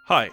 Hi,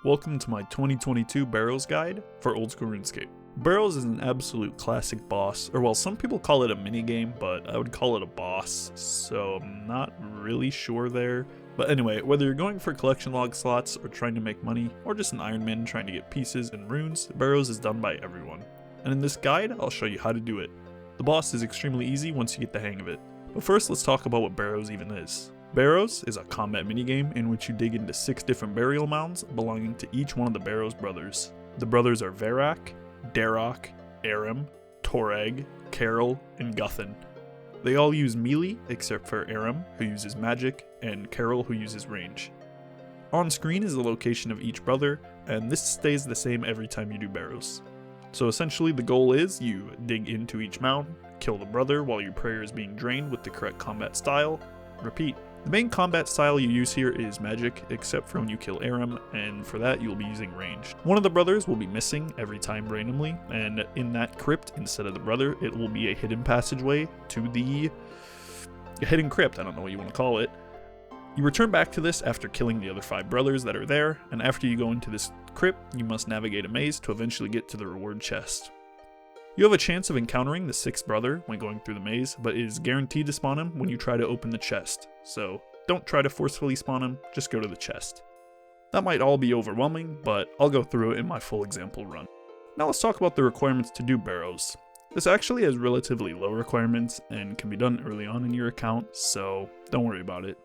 welcome to my 2022 Barrows guide for old school RuneScape. Barrows is an absolute classic boss, or well, some people call it a minigame, but I would call it a boss, so I'm not really sure there. But anyway, whether you're going for collection log slots or trying to make money, or just an Iron Man trying to get pieces and runes, Barrows is done by everyone. And in this guide, I'll show you how to do it. The boss is extremely easy once you get the hang of it. But first, let's talk about what Barrows even is. Barrows is a combat minigame in which you dig into 6 different burial mounds belonging to each one of the Barrows brothers. The brothers are Varrock, Darroch, Aram, Torag, Carol, and Guthan. They all use melee except for Aram, who uses magic, and Carol, who uses range. On screen is the location of each brother, and this stays the same every time you do Barrows. So essentially the goal is you dig into each mound, kill the brother while your prayer is being drained with the correct combat style, repeat. The main combat style you use here is magic, except for when you kill Aram, and for that you'll be using range. One of the brothers will be missing every time randomly, and in that crypt, instead of the brother, it will be a hidden passageway to the hidden crypt, I don't know what you want to call it. You return back to this after killing the other 5 brothers that are there, and after you go into this crypt, you must navigate a maze to eventually get to the reward chest. You have a chance of encountering the 6th brother when going through the maze, but it is guaranteed to spawn him when you try to open the chest, so don't try to forcefully spawn him, just go to the chest. That might all be overwhelming, but I'll go through it in my full example run. Now let's talk about the requirements to do Barrows. This actually has relatively low requirements and can be done early on in your account, so don't worry about it.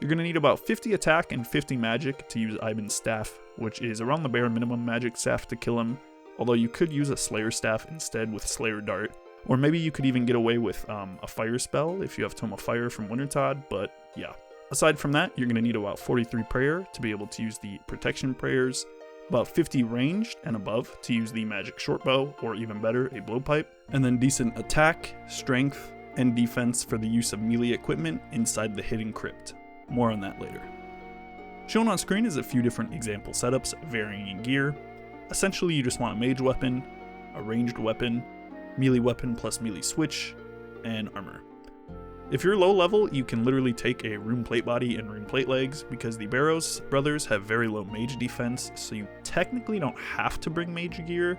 You're going to need about 50 attack and 50 magic to use Ivan's staff, which is around the bare minimum magic staff to kill him. Although you could use a Slayer staff instead with Slayer Dart, or maybe you could even get away with a fire spell if you have Tome of Fire from Wintertod, but yeah. Aside from that, you're going to need about 43 prayer to be able to use the protection prayers, about 50 ranged and above to use the magic shortbow, or even better, a blowpipe, and then decent attack, strength, and defense for the use of melee equipment inside the hidden crypt. More on that later. Shown on screen is a few different example setups varying in gear. Essentially, you just want a mage weapon, a ranged weapon, melee weapon plus melee switch, and armor. If you're low level, you can literally take a rune plate body and rune plate legs because the Barrows brothers have very low mage defense, so you technically don't have to bring mage gear,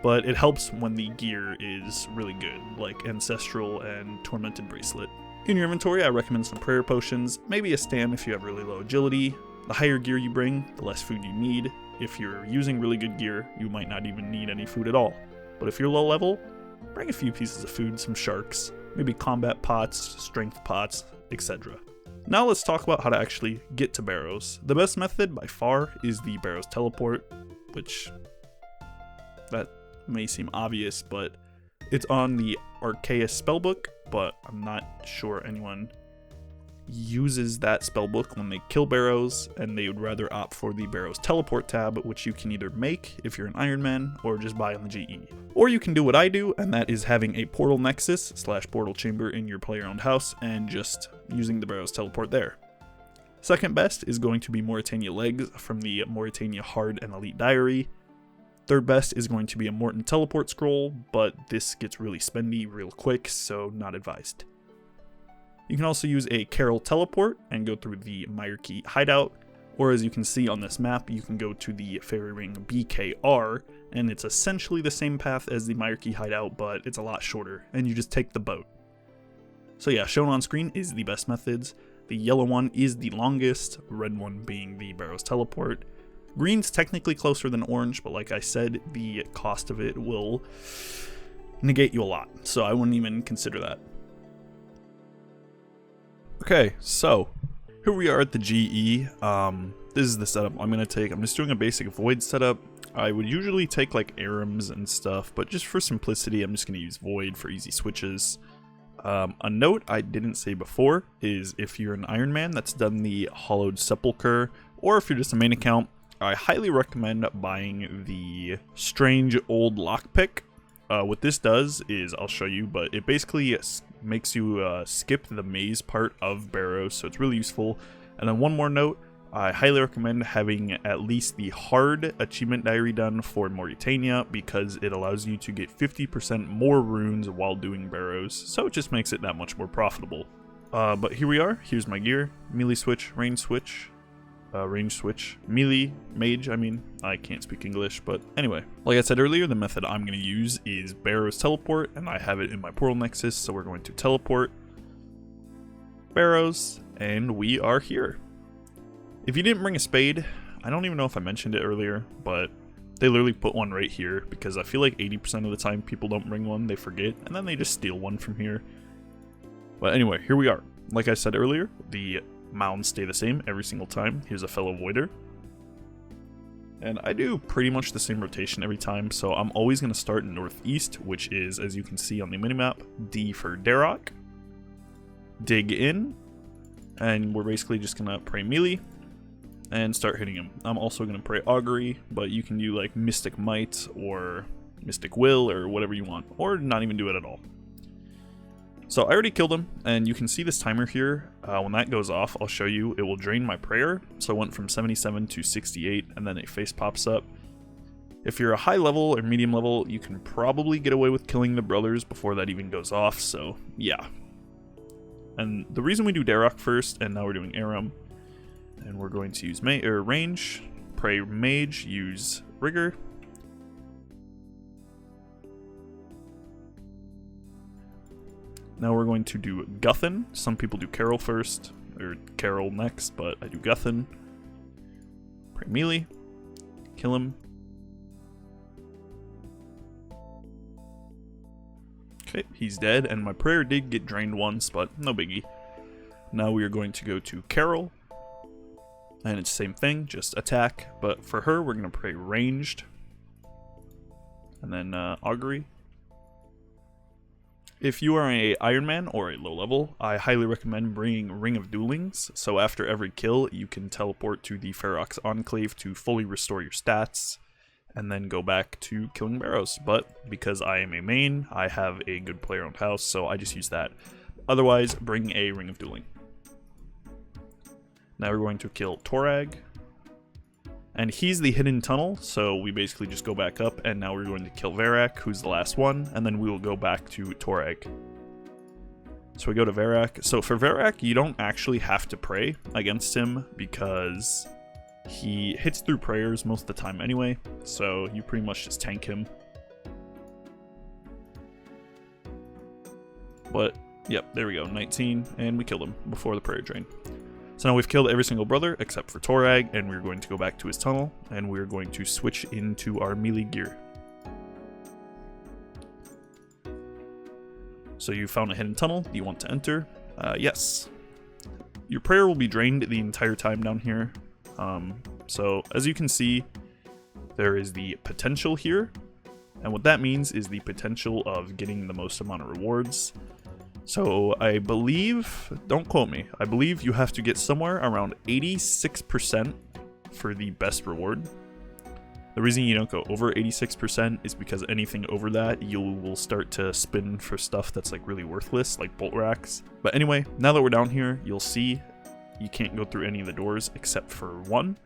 but it helps when the gear is really good, like Ancestral and Tormented Bracelet. In your inventory, I recommend some prayer potions, maybe a stand if you have really low agility. The higher gear you bring, the less food you need. If you're using really good gear, you might not even need any food at all. But if you're low level, bring a few pieces of food, some sharks, maybe combat pots, strength pots, etc. Now let's talk about how to actually get to Barrows. The best method by far is the Barrows teleport, which that may seem obvious, but it's on the Arceus spellbook, but I'm not sure anyone uses that spellbook when they kill Barrows, and they would rather opt for the Barrows teleport tab, which you can either make if you're an Iron Man or just buy on the GE. Or you can do what I do, and that is having a portal nexus / portal chamber in your player owned house and just using the Barrows teleport there. Second best is going to be Morytania legs from the Morytania Hard and Elite Diary. Third best is going to be a Morton teleport scroll, but this gets really spendy real quick, so not advised. You can also use a Carol teleport and go through the Myrekeet hideout, or as you can see on this map, you can go to the Fairy Ring BKR, and it's essentially the same path as the Myrekeet hideout, but it's a lot shorter, and you just take the boat. So yeah, shown on screen is the best methods. The yellow one is the longest, red one being the Barrows teleport. Green's technically closer than orange, but like I said, the cost of it will negate you a lot, so I wouldn't even consider that. Okay, so here we are at the GE. This is the setup I'm going to take. I'm just doing a basic void setup. I would usually take like Arams and stuff, but just for simplicity, I'm just going to use void for easy switches. A note I didn't say before is if you're an Iron Man that's done the Hollowed Sepulchre, or if you're just a main account, I highly recommend buying the Strange Old Lockpick. What this does is, I'll show you, but it basically makes you skip the maze part of Barrows, so it's really useful. And then one more note, I highly recommend having at least the hard achievement diary done for Morytania, because it allows you to get 50% more runes while doing Barrows, so it just makes it that much more profitable. But here we are, here's my gear, melee switch, range switch, range switch. Melee, mage, I can't speak English, but anyway. Like I said earlier, the method I'm going to use is Barrows teleport, and I have it in my portal nexus, so we're going to teleport Barrows, and we are here. If you didn't bring a spade, I don't even know if I mentioned it earlier, but they literally put one right here, because I feel like 80% of the time people don't bring one, they forget, and then they just steal one from here. But anyway, here we are. Like I said earlier, the mounds stay the same every single time. Here's a fellow voider. And I do pretty much the same rotation every time, so I'm always going to start in northeast, which is, as you can see on the minimap, D for Darok. Dig in, and we're basically just going to pray melee and start hitting him. I'm also going to pray augury, but you can do like Mystic Might or Mystic Will or whatever you want, or not even do it at all. So I already killed him, and you can see this timer here. When that goes off, I'll show you. It will drain my prayer. So I went from 77 to 68, and then a face pops up. If you're a high level or medium level, you can probably get away with killing the brothers before that even goes off, so yeah. And the reason we do Darok first, and now we're doing Aram, and we're going to use range, pray mage, use rigor. Now we're going to do Guthin. Some people do Carol first, or Carol next, but I do Guthin. Pray melee. Kill him. Okay, he's dead, and my prayer did get drained once, but no biggie. Now we are going to go to Carol. And it's the same thing, just attack. But for her, we're going to pray ranged. And then augury. If you are a Iron Man or a low level, I highly recommend bringing Ring of Duelings, so after every kill you can teleport to the Ferox Enclave to fully restore your stats, and then go back to killing Barrows. But because I am a main, I have a good player-owned house, so I just use that. Otherwise, bring a Ring of Dueling. Now we're going to kill Torag. And he's the hidden tunnel, so we basically just go back up, and now we're going to kill Varrak, who's the last one, and then we will go back to Torag. So we go to Varrak. So for Varrak, you don't actually have to pray against him, because he hits through prayers most of the time anyway, so you pretty much just tank him. But, yep, there we go, 19, and we killed him before the prayer drain. So now we've killed every single brother except for Torag, and we're going to go back to his tunnel, and we're going to switch into our melee gear. So you found a hidden tunnel you want to enter. Yes. Your prayer will be drained the entire time down here. So as you can see, there is the potential here, and what that means is the potential of getting the most amount of rewards. So I believe, don't quote me, I believe you have to get somewhere around 86% for the best reward. The reason you don't go over 86% is because anything over that, you will start to spin for stuff that's like really worthless, like bolt racks. But anyway, now that we're down here, you'll see you can't go through any of the doors except for one,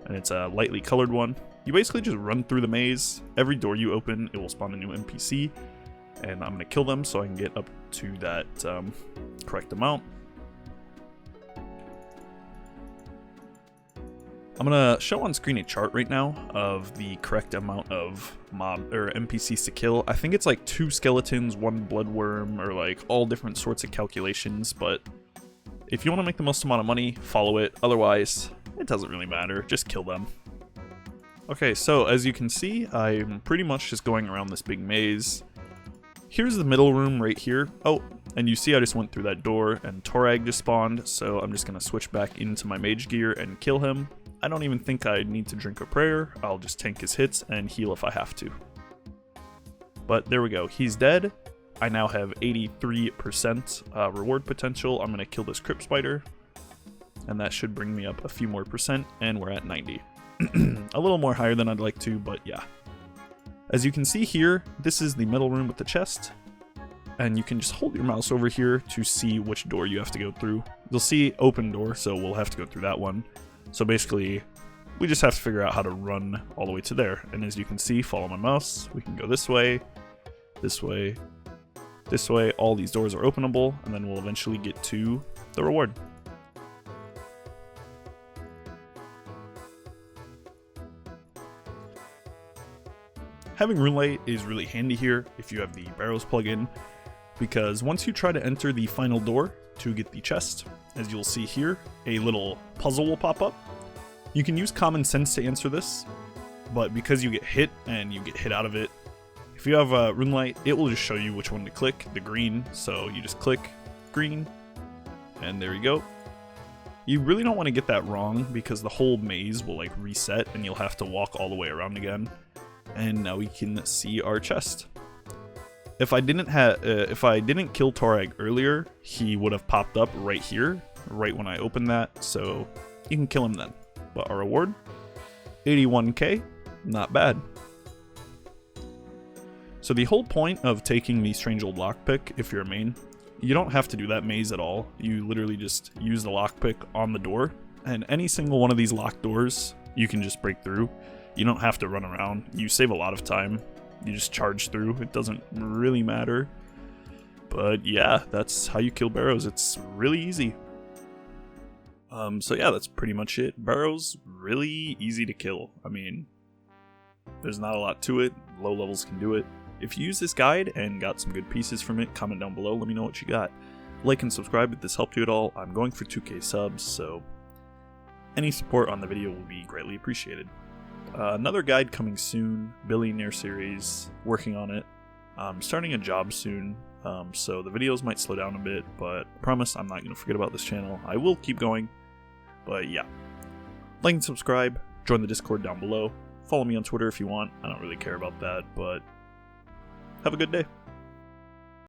and it's a lightly colored one. You basically just run through the maze. Every door you open, it will spawn a new NPC. And I'm going to kill them so I can get up to that correct amount. I'm going to show on screen a chart right now of the correct amount of mob or NPCs to kill. I think it's like 2 skeletons, 1 bloodworm, or like all different sorts of calculations. But if you want to make the most amount of money, follow it. Otherwise, it doesn't really matter. Just kill them. Okay, so as you can see, I'm pretty much just going around this big maze. Here's the middle room right here. Oh, and you see I just went through that door and Torag just spawned, so I'm just going to switch back into my mage gear and kill him. I don't even think I need to drink a prayer. I'll just tank his hits and heal if I have to. But there we go. He's dead. I now have 83% reward potential. I'm going to kill this crypt spider, and that should bring me up a few more percent, and we're at 90. A little more higher than I'd like to, but yeah. As you can see here, this is the middle room with the chest, and you can just hold your mouse over here to see which door you have to go through. You'll see open door, so we'll have to go through that one. So basically, we just have to figure out how to run all the way to there. And as you can see, follow my mouse, we can go this way, this way, this way. All these doors are openable, and then we'll eventually get to the reward. Having Rune Light is really handy here if you have the Barrows plugin, because once you try to enter the final door to get the chest, as you'll see here, a little puzzle will pop up. You can use common sense to answer this, but because you get hit and you get hit out of it, if you have Rune Light, it will just show you which one to click, the green, so you just click green, and there you go. You really don't want to get that wrong because the whole maze will like reset and you'll have to walk all the way around again. And now we can see our chest. If I didn't kill Torag earlier, he would have popped up right here, right when I opened that, so you can kill him then. But our reward, 81k, not bad. So the whole point of taking the Strange Old Lockpick, if you're a main, you don't have to do that maze at all. You literally just use the lockpick on the door, and any single one of these locked doors, you can just break through. You don't have to run around. You save a lot of time. You just charge through. It doesn't really matter. But yeah, that's how you kill Barrows. It's really easy. So yeah, that's pretty much it. Barrows, really easy to kill. I mean, there's not a lot to it. Low levels can do it. If you use this guide and got some good pieces from it, comment down below. Let me know what you got. Like and subscribe if this helped you at all. I'm going for 2k subs, so any support on the video will be greatly appreciated. Another guide coming soon, Billionaire series, working on it. I'm starting a job soon, so the videos might slow down a bit, but I promise I'm not going to forget about this channel. I will keep going, but yeah. Like and subscribe, join the Discord down below, follow me on Twitter if you want. I don't really care about that, but have a good day.